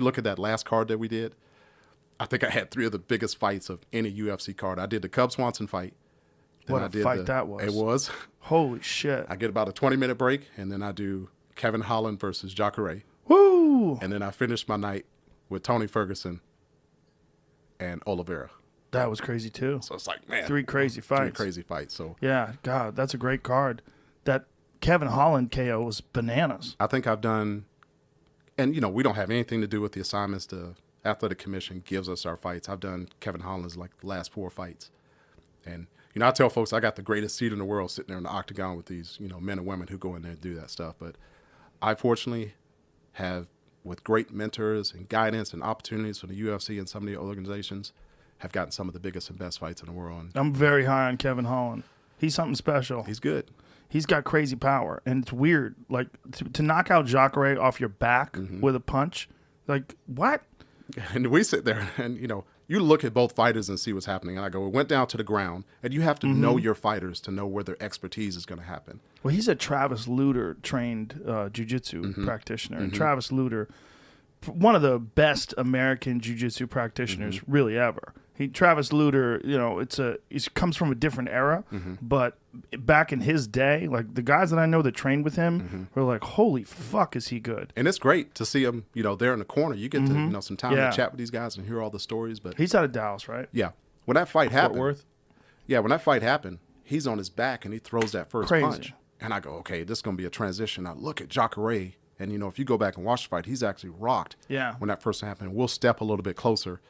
look at that last card that we did, I think I had 3 of the biggest fights of any UFC card. I did the Cub Swanson fight. What a fight that was. It was. Holy shit. I get about a 20-minute break, and then I do Kevin Holland versus Jacaré. Woo! And then I finished my night with Tony Ferguson and Oliveira. That was crazy too. So it's like, man. 3 crazy fights. 3 crazy fights. So yeah, God, that's a great card. That Kevin Holland KO was bananas. I think I've done, and, you know, we don't have anything to do with the assignments. The Athletic Commission gives us our fights. I've done Kevin Holland's like the last 4 fights. And, you know, I tell folks I got the greatest seat in the world sitting there in the octagon with these, you know, men and women who go in there and do that stuff. But I fortunately have, with great mentors and guidance and opportunities from the UFC and some of the organizations, have gotten some of the biggest and best fights in the world. I'm very high on Kevin Holland. He's something special. He's good. He's got crazy power, and it's weird. Like, to knock out Jacaré off your back with a punch, like, what? And we sit there and, you know, you look at both fighters and see what's happening. And I go, it went down to the ground, and you have to know your fighters to know where their expertise is going to happen. Well, he's a Travis Luter trained jiu-jitsu practitioner. And Travis Luter, one of the best American jiu-jitsu practitioners really ever. Travis Luter, you know, it comes from a different era, but back in his day, like the guys that I know that trained with him were like, holy fuck, is he good? And it's great to see him, you know, there in the corner. You get to, you know, some time to chat with these guys and hear all the stories. But he's out of Dallas, right? Yeah. When that fight happened, Fort Worth? Yeah, when that fight happened, he's on his back and he throws that first punch. And I go, okay, this is going to be a transition. I look at Jacaré, and, you know, if you go back and watch the fight, he's actually rocked when that first happened. We'll step a little bit closer.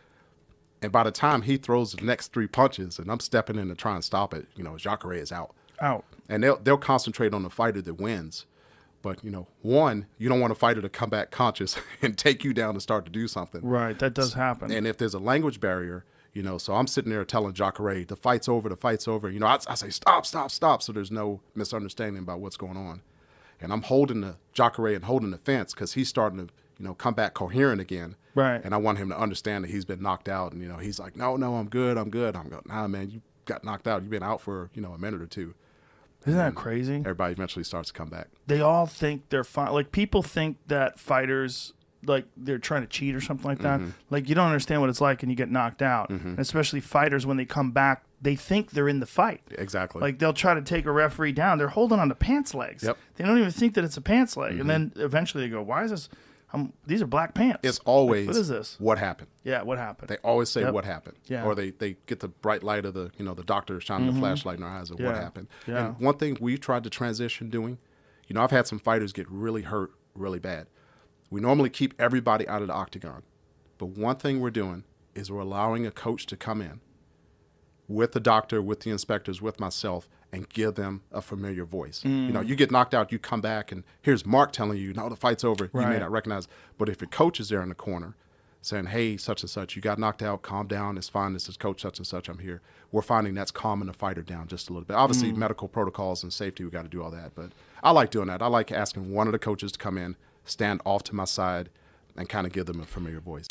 And by the time he throws the next 3 punches and I'm stepping in to try and stop it, you know, Jacaré is out. And they'll concentrate on the fighter that wins. But, you know, one, you don't want a fighter to come back conscious and take you down and start to do something. Right, that does happen. And if there's a language barrier, you know, so I'm sitting there telling Jacaré, the fight's over, the fight's over. You know, I say, stop, stop, stop, so there's no misunderstanding about what's going on. And I'm holding the Jacaré and holding the fence because he's starting to, you know, come back coherent again. Right. And I want him to understand that he's been knocked out. And, you know, he's like, no, I'm good. I'm going, nah, man, you got knocked out. You've been out for, you know, a minute or 2. Isn't that crazy? Everybody eventually starts to come back. They all think they're fine. Like, people think that fighters, like, they're trying to cheat or something like that. Like, you don't understand what it's like and you get knocked out. And especially fighters, when they come back, they think they're in the fight. Exactly. Like, they'll try to take a referee down. They're holding on to pants legs. Yep. They don't even think that it's a pants leg. And then eventually they go, why is this? These are black pants. It's always, like, what is this? What happened? Yeah, what happened? They always say what happened. Yeah. Or they get the bright light of the, you know, the doctor shining the flashlight in our eyes of what happened. Yeah. And one thing we've tried to transition doing, you know, I've had some fighters get really hurt really bad. We normally keep everybody out of the octagon. But one thing we're doing is we're allowing a coach to come in with the doctor, with the inspectors, with myself, and give them a familiar voice. You know, you get knocked out, you come back, and here's Mark telling you, no, the fight's over. You may not recognize. But if your coach is there in the corner saying, hey, such and such, you got knocked out, calm down, it's fine, this is coach such and such, I'm here. We're finding that's calming the fighter down just a little bit. Obviously, medical protocols and safety, we got to do all that. But I like doing that. I like asking one of the coaches to come in, stand off to my side, and kind of give them a familiar voice.